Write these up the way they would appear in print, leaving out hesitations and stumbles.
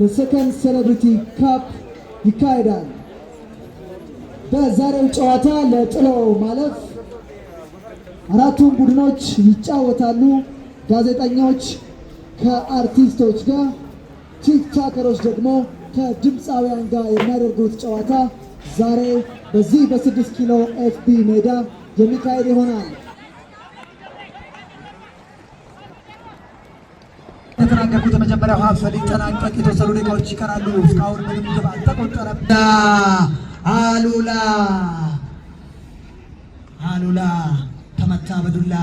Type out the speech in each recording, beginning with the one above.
በሰከንድ ሴሌብሪቲ ካፕ ይካሄዳል። በዛሬው ጨዋታ ለጥሎ ማለፍ አራቱም ቡድኖች ይጫወታሉ። ጋዜጠኞች ከአርቲስቶች ጋር፣ ቲክቶከሮች ደግሞ ከድምፃውያን ጋር የሚያደርጉት ጨዋታ ዛሬ በዚህ በ6 ኪሎ ኤፍቢ ሜዳ የሚካሄድ ይሆናል። የተናገርኩት የመጀመሪያው ሀፍ ሊጠናቀቅ የተወሰኑ ደቂቃዎች ይቀራሉ። እስካሁን ምንም ግብ አልተቆጠረም። አሉላ ተመታ በዱላ።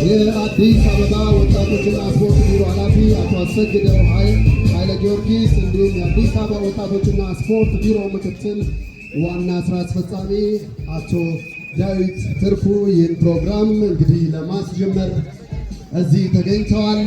የአዲስ አበባ ወጣቶችና ስፖርት ቢሮ ኃላፊ አቶ አሰግደው ኃይለ ጊዮርጊስ እንዲሁም የአዲስ አበባ ወጣቶችና ስፖርት ቢሮ ምክትል ዋና ስራ አስፈጻሚ አቶ ዳዊት ትርፉ ይህን ፕሮግራም እንግዲህ ለማስጀመር እዚህ ተገኝተዋል።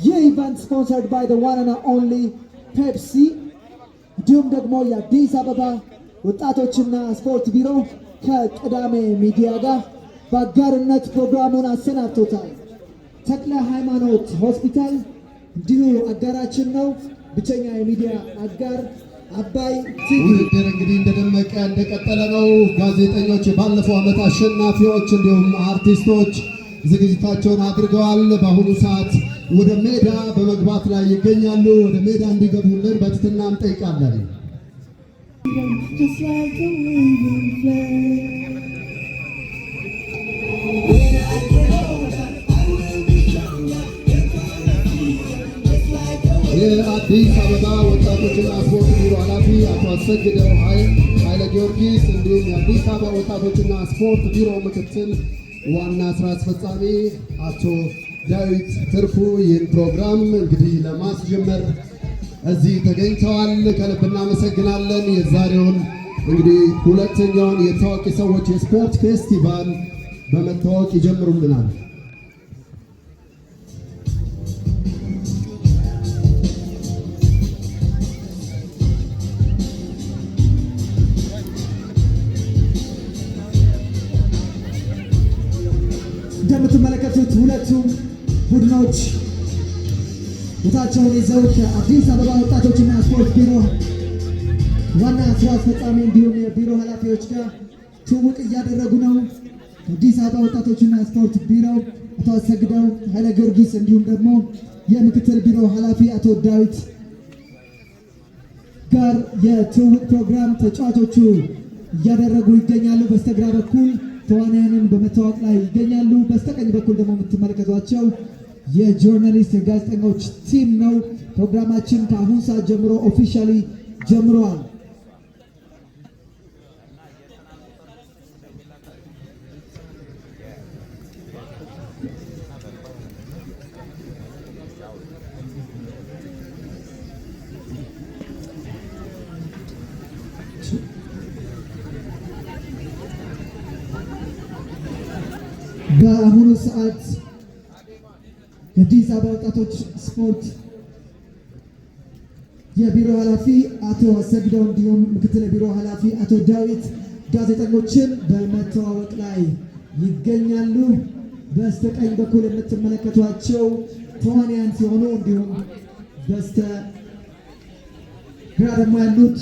ይህ ኢቨንት ስፖንሰርድ ባይ the one and only Pepsi እንዲሁም ደግሞ የአዲስ አበባ ወጣቶችና ስፖርት ቢሮ ከቅዳሜ ሚዲያ ጋር በአጋርነት ፕሮግራሙን አሰናድቶታል። ተክለ ሃይማኖት ሆስፒታል እንዲሁ አጋራችን ነው። ብቸኛ የሚዲያ አጋር አባይ ቲቪ። ውድድር እንግዲህ እንደደመቀ እንደቀጠለ ነው። ጋዜጠኞች፣ የባለፈው ዓመት አሸናፊዎች እንዲሁም አርቲስቶች ዝግጅታቸውን አድርገዋል። በአሁኑ ሰዓት ወደ ሜዳ በመግባት ላይ ይገኛሉ። ወደ ሜዳ እንዲገቡልን በትህትና እንጠይቃለን። የአዲስ አበባ ወጣቶችና ስፖርት ቢሮ ኃላፊ አቶ አሰግደው ኃይለ ጊዮርጊስ እንዲሁም የአዲስ አበባ ወጣቶችና ስፖርት ቢሮ ምክትል ዋና ስራ አስፈጻሚ አቶ ዳዊት ትርፉ ይህን ፕሮግራም እንግዲህ ለማስጀመር እዚህ ተገኝተዋል። ከልብ እናመሰግናለን። የዛሬውን እንግዲህ ሁለተኛውን የታዋቂ ሰዎች የስፖርት ፌስቲቫል በመታወቅ ይጀምሩልናል። እንደምትመለከቱት ሁለቱም ቡድኖች ቦታቸውን ይዘው ከአዲስ አበባ ወጣቶችና ስፖርት ቢሮ ዋና ስራ አስፈጻሚ እንዲሁም የቢሮ ኃላፊዎች ጋር ትውውቅ እያደረጉ ነው። አዲስ አበባ ወጣቶችና ስፖርት ቢሮ አቶ አሰግደው ኃይለ ጊዮርጊስ እንዲሁም ደግሞ የምክትል ቢሮ ኃላፊ አቶ ዳዊት ጋር የትውውቅ ፕሮግራም ተጫዋቾቹ እያደረጉ ይገኛሉ። በስተግራ በኩል ተዋናያንን በመታወቅ ላይ ይገኛሉ። በስተቀኝ በኩል ደግሞ የምትመለከቷቸው የጆርናሊስት የጋዜጠኞች ቲም ነው። ፕሮግራማችን ከአሁን ሰዓት ጀምሮ ኦፊሻሊ ጀምረዋል። በአሁኑ ሰዓት የአዲስ አበባ ወጣቶች ስፖርት የቢሮ ኃላፊ አቶ አሰግደው እንዲሁም ምክትል የቢሮ ኃላፊ አቶ ዳዊት ጋዜጠኞችን በመተዋወቅ ላይ ይገኛሉ። በስተቀኝ በኩል የምትመለከቷቸው ተዋንያን ሲሆኑ እንዲሁም በስተ ግራ ደግሞ ያሉት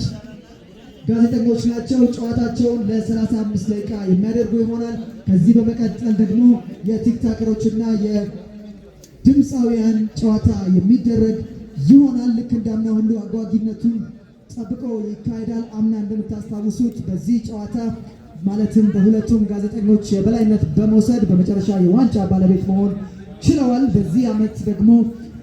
ጋዜጠኞች ናቸው። ጨዋታቸውን ለ35 ደቂቃ የሚያደርጉ ይሆናል። ከዚህ በመቀጠል ደግሞ የቲክታከሮችና የድምፃውያን ጨዋታ የሚደረግ ይሆናል። ልክ እንዳምና ሁሉ አጓጊነቱን ጠብቆ ይካሄዳል። አምና እንደምታስታውሱት በዚህ ጨዋታ ማለትም በሁለቱም ጋዜጠኞች የበላይነት በመውሰድ በመጨረሻ የዋንጫ ባለቤት መሆን ችለዋል። በዚህ ዓመት ደግሞ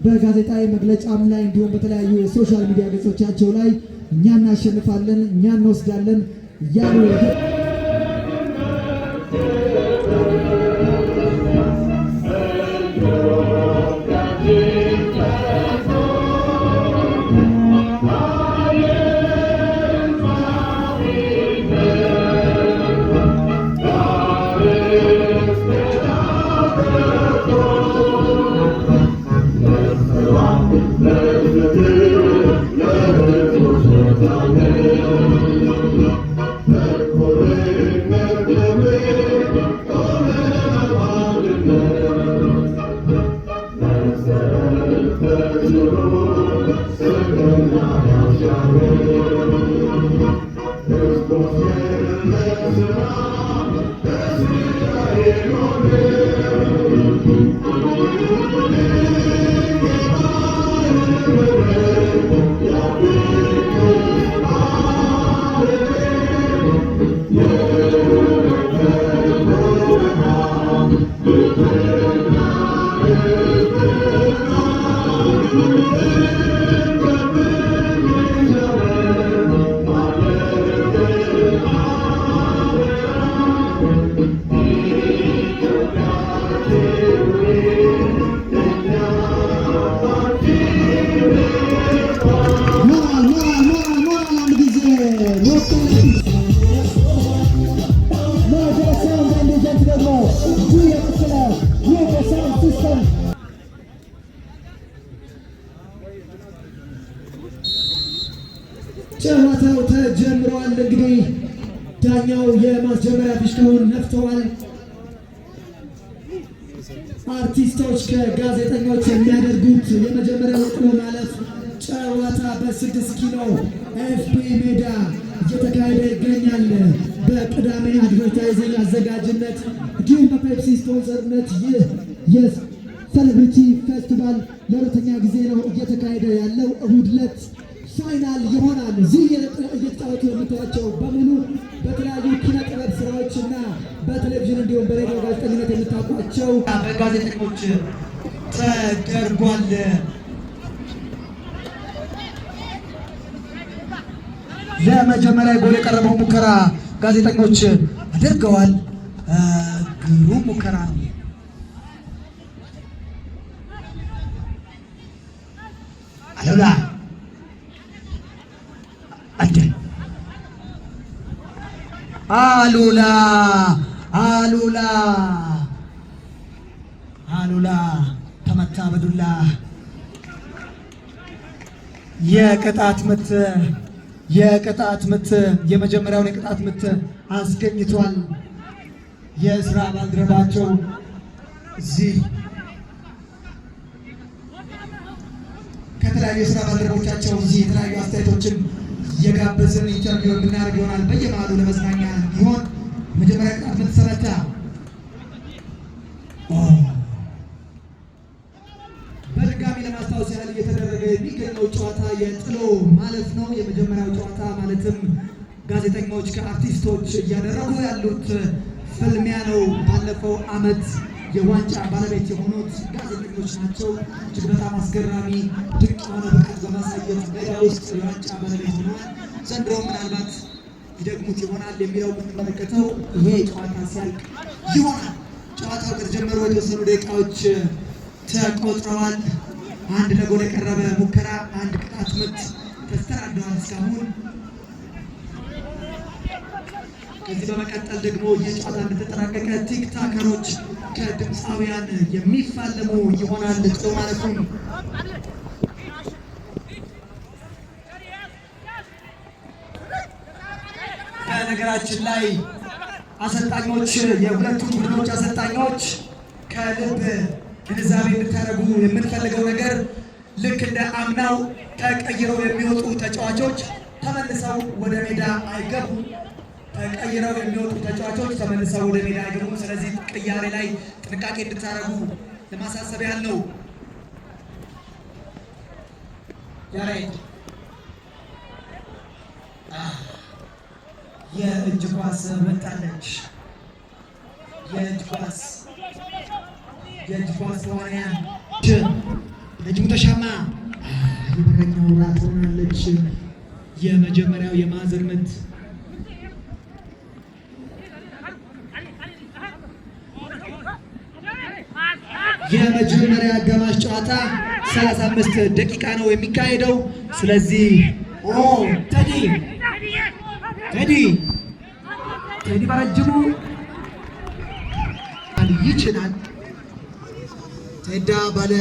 በጋዜጣዊ መግለጫም ላይ እንዲሁም በተለያዩ የሶሻል ሚዲያ ገጾቻቸው ላይ እኛ እናሸንፋለን፣ እኛ እንወስዳለን እያሉ ጨዋታው ተጀምሯል። እንግዲህ ዳኛው የማስጀመሪያ ፊሽካውን ነፍተዋል። አርቲስቶች ከጋዜጠኞች የሚያደርጉት የመጀመሪያው ጥሎ ማለፍ ጨዋታ በ6 ኪሎ ኤፍቢ ሜዳ እየተካሄደ ይገኛል። በቅዳሜ አድቨርታይዚንግ አዘጋጅነት እንዲሁም በፔፕሲ ስፖንሰርነት ይህ የሴሌብሪቲ ፌስቲቫል ለሁለተኛ ጊዜ ነው እየተካሄደ ያለው። እሁድ ዕለት ፋይናል ይሆናል። እዚህ እየተጫወቱ የምታያቸው በሙሉ በተለያዩ ኪነ ጥበብ ስራዎች እና በቴሌቪዥን እንዲሁም በሬዲዮ ጋዜጠኝነት የምታውቋቸው በጋዜጠኞች ተደርጓል። ለመጀመሪያ ጎል የቀረበው ሙከራ ጋዜጠኞች አድርገዋል። ግሩም ሙከራ ነው። አሉላ አሉላ አሉላ አሉላ ተመታ በዱላ። የቅጣት ምት የመጀመሪያውን የቅጣት ምት አስገኝቷል። የስራ ባልደረባቸው እዚህ ከተለያዩ የስራ ባልደረቦቻቸው እዚህ የተለያዩ አስተያየቶችን የጋበዝን ኢንተርቪው የምናደርግ ይሆናል። በየመሃሉ ለመዝናኛ ቢሆን መጀመሪያ ቅጣት ምት ተመታ። በድጋሚ ለማስታወስ ያህል እየተደረገ የሚገኘው ጨዋታ የጥሎ ማለፍ ነው። የመጀመሪያው ጨዋታ ማለትም ጋዜጠኞች ከአርቲስቶች እያደረጉ ያሉት ፍልሚያ ነው። ባለፈው ዓመት የዋንጫ ባለቤት የሆኑት ጋዜጠኞች ናቸው። እጅግ በጣም አስገራሚ ድንቅ የሆነ ብቃት በማሳየት ሜዳ ውስጥ የዋንጫ ባለቤት ሆነዋል። ዘንድሮ ምናልባት ይደግሙት ይሆናል የሚለው የምንመለከተው ይሄ ጨዋታ ሲያልቅ ይሆናል። ጨዋታው ከተጀመሩ የተወሰኑ ደቂቃዎች ተቆጥረዋል። አንድ ለጎል የቀረበ ሙከራ፣ አንድ ቅጣት ምት ተስተናግደዋል እስካሁን። ከዚህ በመቀጠል ደግሞ ይህ ጨዋታ እንደተጠናቀቀ ቲክታከሮች ከድምፃውያን የሚፋለሙ ይሆናል። ጥሎ ማለፉን በነገራችን ላይ አሰልጣኞች የሁለቱም ቡድኖች አሰልጣኞች ከልብ ግንዛቤ እንድታደርጉ የምንፈልገው ነገር ልክ እንደ አምናው ተቀይረው የሚወጡ ተጫዋቾች ተመልሰው ወደ ሜዳ አይገቡም። ተቀይረው የሚወጡ ተጫዋቾች ተመልሰው ወደ ሜዳ አይገቡም። ስለዚህ ቅያሬ ላይ ጥንቃቄ እንድታደርጉ ለማሳሰብ ያህል ነው። ያሬድ የእጅ ኳስ መጣለች። የእጅ ኳስ ተዋንያን ነጅሙ ተሻማ የበረኛው ራት ሆናለች። የመጀመሪያው የማዕዘን ምት የመጀመሪያ አጋማሽ ጨዋታ 35 ደቂቃ ነው የሚካሄደው። ስለዚህ ቴዲ በረጅሙ ይችላል። ቴዳ ባለ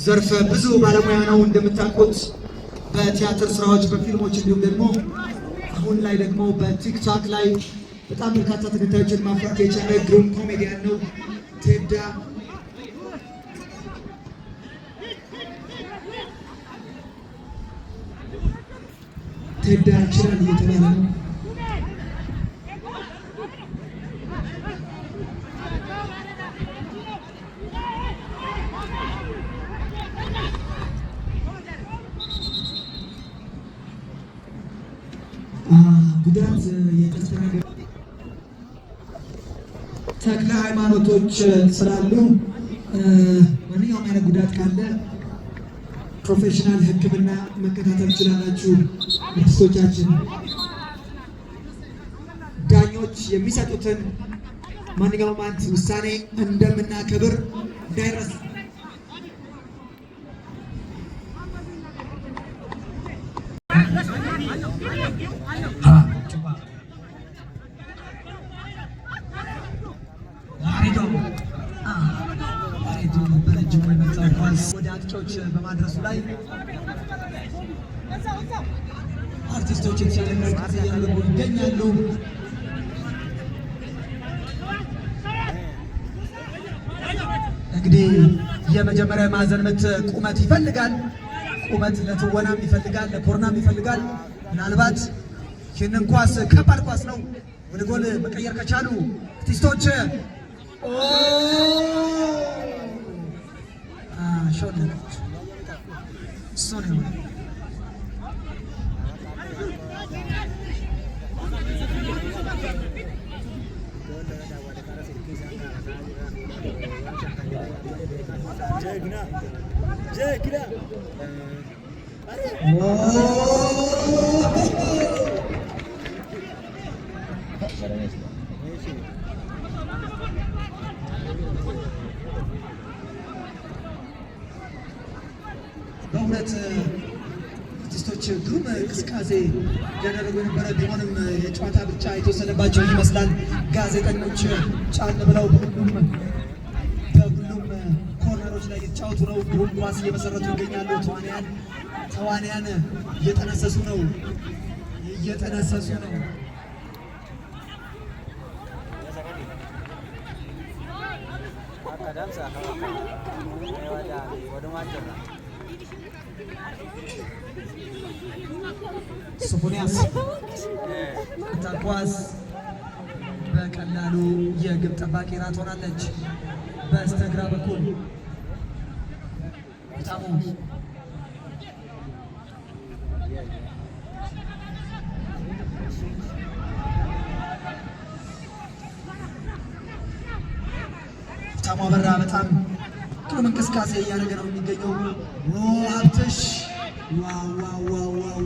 ዘርፈ ብዙ ባለሙያ ነው እንደምታውቁት በቲያትር ስራዎች፣ በፊልሞች እንዲሁም ደግሞ አሁን ላይ ደግሞ በቲክቶክ ላይ በጣም በርካታ ተከታዮችን ማፍራት የቻለ ግሩም ኮሜዲያን ነው ቴዳ። ቴዳ ይችላል እየተባለ ነው። ጉዳት የተስተናገደ ተክለ ሃይማኖቶች ስላሉ ማንኛውም አይነት ጉዳት ካለ ፕሮፌሽናል ሕክምና መከታተል ትችላላችሁ። አርቲስቶቻችን ዳኞች የሚሰጡትን ማንኛውም አይነት ውሳኔ እንደምናከብር እንዳይረሳ። ወደ አጥቂዎች በማድረሱ ላይ አርቲስቶች የተሻለ እንቅስቃሴ እያደረጉ ይገኛሉ። እንግዲህ የመጀመሪያ ማዕዘን ምት ቁመት ይፈልጋል። ቁመት ለትወናም ይፈልጋል፣ ለኮርናም ይፈልጋል። ምናልባት ይህንን ኳስ ከባድ ኳስ ነው ወደ ጎል መቀየር ከቻሉ አርቲስቶች ሾለች እሱ ነው። በእውነት አርቲስቶች ግሩም እንቅስቃሴ ያደረጉ የነበረ ቢሆንም የጨዋታ ብቻ የተወሰነባቸው ይመስላል። ጋዜጠኞች ጫን ብለው በሁሉም ኮርነሮች ላይ የተጫወቱ ነው። ግሩም ኳስ እየመሰረቱ ይገኛሉ። ተዋንያን እየጠነሰሱ ነው። ሶፎንያስ ኳስ በቀላሉ የግብ ጠባቂ ራት ሆናለች። በስተግራ በኩል ሀብታሙ አበራ በጣም ጥሩ እንቅስቃሴ እያደረገ ነው የሚገኘው። ሀብትሽ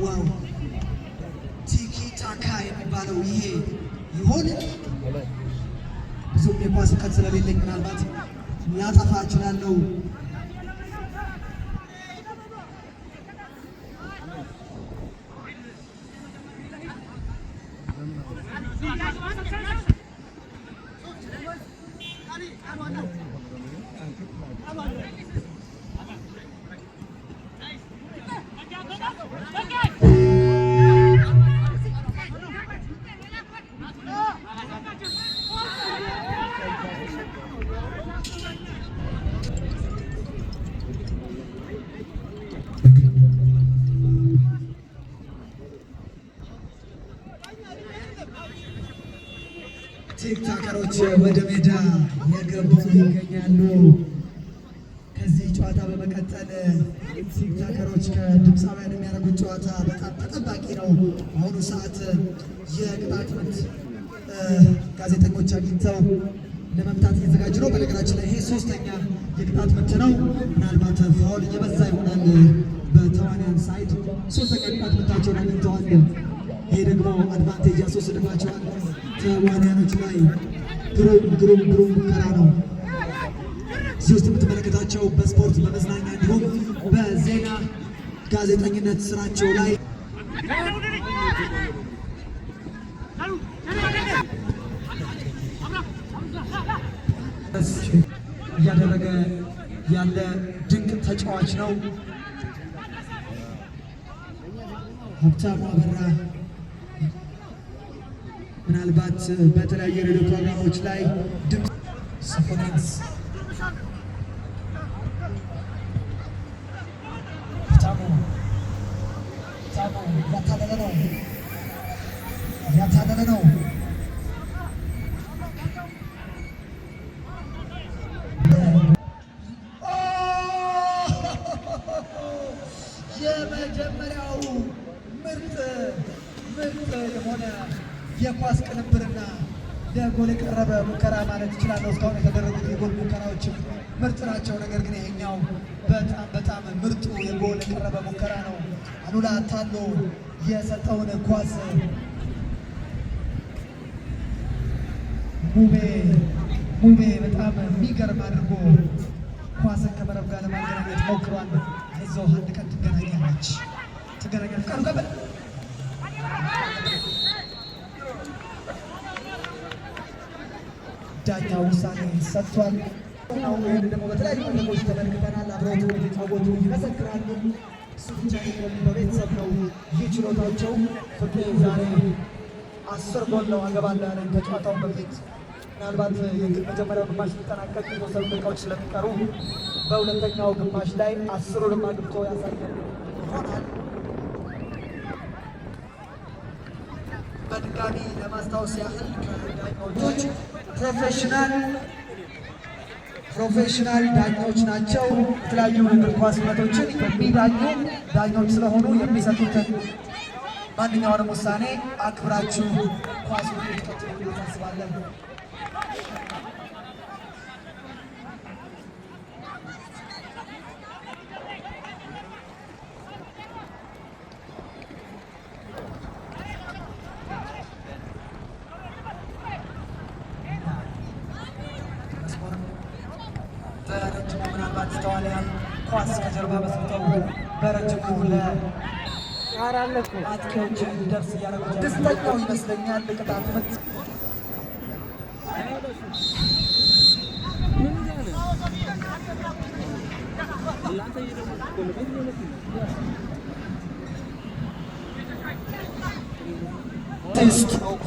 ዋው ቲኪ ታካ የሚባለው ይሄ ይሆን? ብዙም የኳስ እውቀት ስለሌለኝ ምናልባት ላጠፋ እችላለሁ። ቲክታከሮች ወደ ሜዳ የገቡ ይገኛሉ። ከዚህ ጨዋታ በመቀጠል ቲክታከሮች ከድምፃውያን የሚያደርጉት ጨዋታ በጣም ተጠባቂ ነው። በአሁኑ ሰዓት የቅጣት ምት ጋዜጠኞች አግኝተው ለመምታት እየተዘጋጁ ነው። በነገራችን ላይ ይሄ ሶስተኛ የቅጣት ምት ነው። ምናልባት ፋውል እየበዛ ይሆናል በተዋንያን ሳይድ። ሶስተኛ ቅጣት ምታቸውን አግኝተዋል። ይሄ ደግሞ አድቫንቴጅ ያስወስድባቸዋል ተዋንያኖች ላይ። ግሩም ሙከራ ነው። እዚህ ውስጥ የምትመለከታቸው በስፖርት በመዝናኛ እንዲሁም በዜና ጋዜጠኝነት ስራቸው ላይ እያደረገ ያለ ድንቅ ተጫዋች ነው ሀብታሙ አበራ። ምናልባት በተለያዩ ሬዲዮ ፕሮግራሞች ላይ ድምፅ ሶፎንያስ ያታለለ ነው። የመጀመሪያው ምርጥ የሆነ የኳስ ቅንብርና ለጎል የቀረበ ሙከራ ማለት እችላለሁ። እስካሁን የተደረጉት የጎል ሙከራዎችም ምርጥ ናቸው። ነገር ግን ይሄኛው በጣም ምርጡ የጎል የቀረበ ሙከራ ነው። አሉላ ታሎ የሰጠውን ኳስ ሙቤ በጣም የሚገርም አድርጎ ኳስን ከመረብ ጋር ለማገናኘት ሞክሯል። አይዞህ አንድ ቀን ትገናኛለች። ቀሩ ገበል ዳኛው ውሳኔ ሰጥቷል። ይህን ደግሞ በተለያዩ መድረኮች ተመልክተናል። አብረውት የተጫወቱ ይመሰክራሉ። እሱ ብቻ በቤተሰብ ነው ይህ ችሎታቸው። ፍቅሬ ዛሬ 10 ጎል ነው አገባለሁ ያለኝ ከጨዋታው በፊት። ምናልባት የመጀመሪያው ግማሽ ሊጠናቀቅ የተወሰኑ ደቂቃዎች ስለሚቀሩ በሁለተኛው ግማሽ ላይ 10ሩንም አግብቶ ያሳየ ይሆናል። በድጋሚ ለማስታወስ ያህል ዳኞች ፕሮፌሽናል ዳኞች ናቸው። የተለያዩ እግር ኳስ ሁነቶችን የሚዳኙ ዳኞች ስለሆኑ የሚሰጡትን ማንኛውንም ውሳኔ አክብራችሁ ኳስ እንድትቀጥሉ እናሳስባለን። በረጅሙ ምናልባት ተዋልያን ኳስ ከጀርባ መስርተው በረጅሙ ለአጥቂዎች ደርስ እያደረጉ ደስተኛው ይመስለኛል። ቅጣት ምት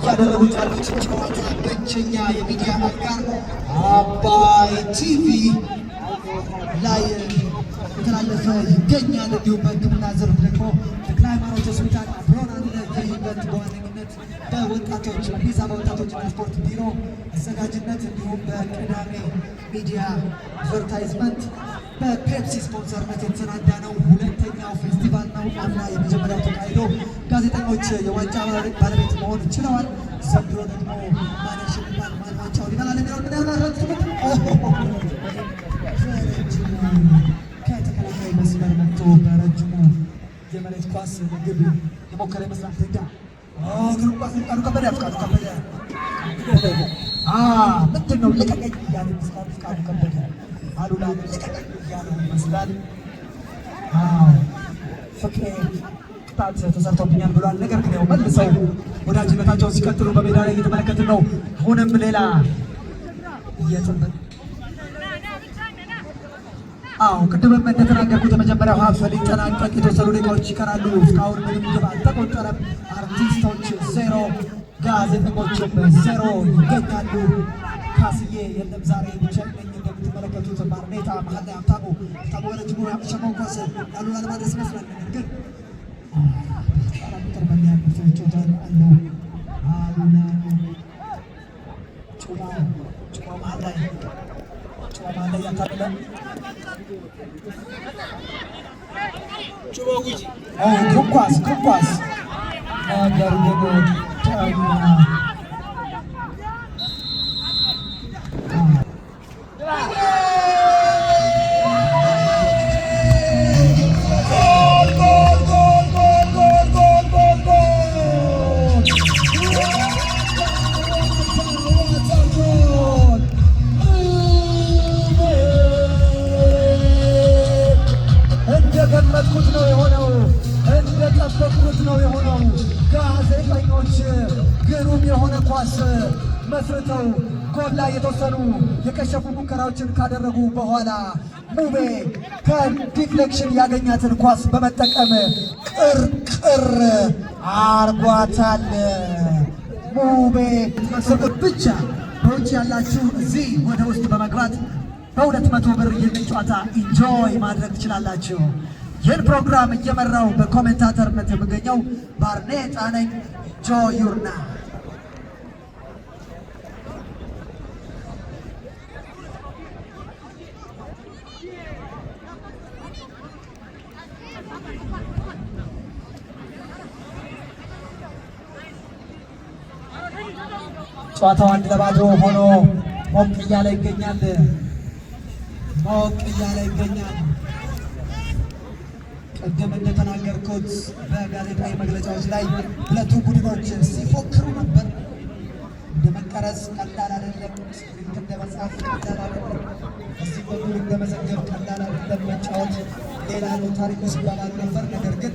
ያደረጉት ያሉት ጨዋታ ብቸኛ የሚዲያ አጋር አባይ ቲቪ ላይ የተላለፈ ይገኛል። እንዲሁም በሕክምና ዘርፍ ደግሞ ተክለ ሃይማኖት ሆስፒታል አብሮን አለ። ይህ ኢቨንት በዋነኝነት በወጣቶች አዲስ አበባ ወጣቶችና ስፖርት ቢሮ አዘጋጅነት እንዲሁም በቅዳሜ ሚዲያ አድቨርታይዝመንት በፔፕሲ ስፖንሰርነት የተሰናዳ ነው። ሁለተኛው ፌስቲቫል ነው። አምና የመጀመሪያው ተካሂዶ ጋዜጠኞች የዋንጫ ባለቤት መሆን ችለዋል። ዘንድሮ ደግሞ ማን ያሸንፋል፣ ማን ዋንጫውን ይበላል የሚለውን ምናልባት ከተከላካይ መስመር መጥቶ በረጅሙ የመሬት ኳስ ግብ የሞከረ ይመስላል። ትንዳ እግር ኳስ ፍቃዱ ከበደ ምንድን ነው ልቀቀኝ እያለ ይመስላል። ፍቃዱ ከበደ አሉላ ልቀቀኝ እያለ ይመስላል። ፍቅሬ ቅጣት ተሰርቶብኛል ብሏል። ነገር ግን ያው መልሰው ወዳጅነታቸውን ሲቀጥሉ በሜዳ ላይ እየተመለከትን ነው። አሁንም ሌላ እየጠበቅ ቅድምም እንደተናገርኩት የመጀመሪያው ሀፍ ሊጠናቀቅ የተወሰኑ ደቂቃዎች ይቀራሉ። እስካሁን ምንም ግብ አልተቆጠረም። አርቲስቶች 0 ጋዜጠኞችም 0 ይገኛሉ። ካስዬ የለም ዛሬ ብቻዬን ነኝ። እንደምትመለከቱት ባርኔታ መሀል ላይ ሀብታሙ ወረጅሙ ያሸመው ኳስ ያሉላ ለማድረስ ይመስላል። ነገር ግን ቁጥር በሚያሉት ጮታል አሉ አሉላ ጩባ መሀል ላይ ያታለለ ኳስ ነገር ግን እንደገመትኩት ነው የሆነው፣ እንደጠበቅኩት ነው የሆነው። ጋዜጠኞች ግሩም የሆነ ኳስ መስርተው ጎል ላይ የተወሰኑ የከሸፉ ሙከራዎችን ካደረጉ በኋላ ሙቤ ከዲፍሌክሽን ያገኛትን ኳስ በመጠቀም ቅርቅር አርጓታል። ሙቤ መስርት ብቻ በውጭ ያላችሁ እዚህ ወደ ውስጥ በመግባት በ200 ብር ይህንን ጨዋታ ኢንጆይ ማድረግ ትችላላችሁ። ይህን ፕሮግራም እየመራው በኮሜንታተርነት የምገኘው ባርኔጣ ነኝ። ኢንጆይ ዩር ናይት። ጨዋታው 1-0 ሆኖ ሞቅ እያለ ይገኛል። ቅድም እንደተናገርኩት በጋዜጣዊ መግለጫዎች ላይ ሁለቱ ቡድኖች ሲፎክሩ ነበር። እንደመቀረጽ ቀላል አይደለም፣ ስክሪፕት እንደመጻፍ ቀላል አይደለም፣ እዚህ በኩል እንደመዘገብ ቀላል አይደለም። መጫወት ሌላ ነው ታሪክ ውስጥ ይባላል ነበር። ነገር ግን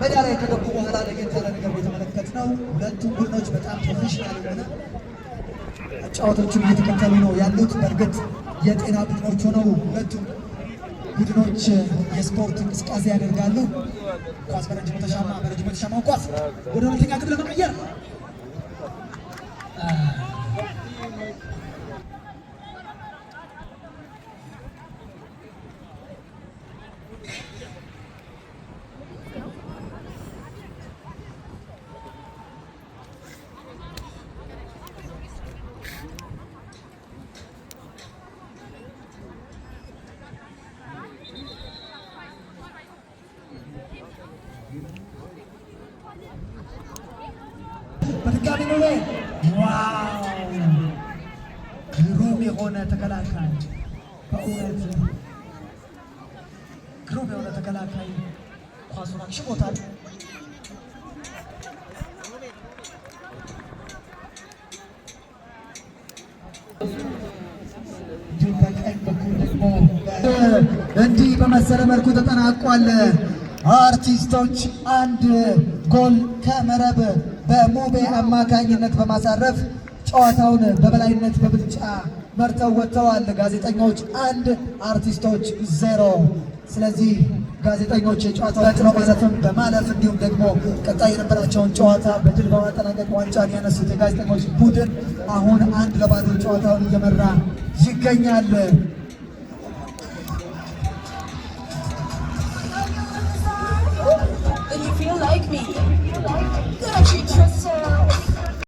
ሜዳ ላይ ከገቡ በኋላ ለየት ያለ ነገር የተመለከትነው ሁለቱ ቡድኖች በጣም ፕሮፌሽናል የሆነ ጨዋታዎችን እየተከተሉ ነው ያሉት። በእርግጥ የጤና ቡድኖች ሆነው ሁለቱ ቡድኖች የስፖርት እንቅስቃሴ ያደርጋሉ። ኳስ በረጅሙ የተሻማው ኳስ ወደ ሁለተኛ ግብ ለመቀየር በድጋሚ ሙቤ ዋው! ግሩም የሆነ ተከላካይ፣ በእውነት ግሩም የሆነ ተከላካይ ኳሱን አክሽፎታል። በቀኝ በኩል ደግሞ እንዲህ በመሰለ መልኩ ተጠናቋል። አርቲስቶች 1 ጎል ከመረብ በሙቤ አማካኝነት በማሳረፍ ጨዋታውን በበላይነት በብልጫ መርተው ወጥተዋል። ጋዜጠኞች 1 አርቲስቶች 0። ስለዚህ ጋዜጠኞች የጨዋታው ነው ማለትም በማለፍ እንዲሁም ደግሞ ቀጣይ የነበራቸውን ጨዋታ በድል በማጠናቀቅ ዋንጫን ያነሱት የጋዜጠኞች ቡድን አሁን 1-0 ጨዋታውን እየመራ ይገኛል።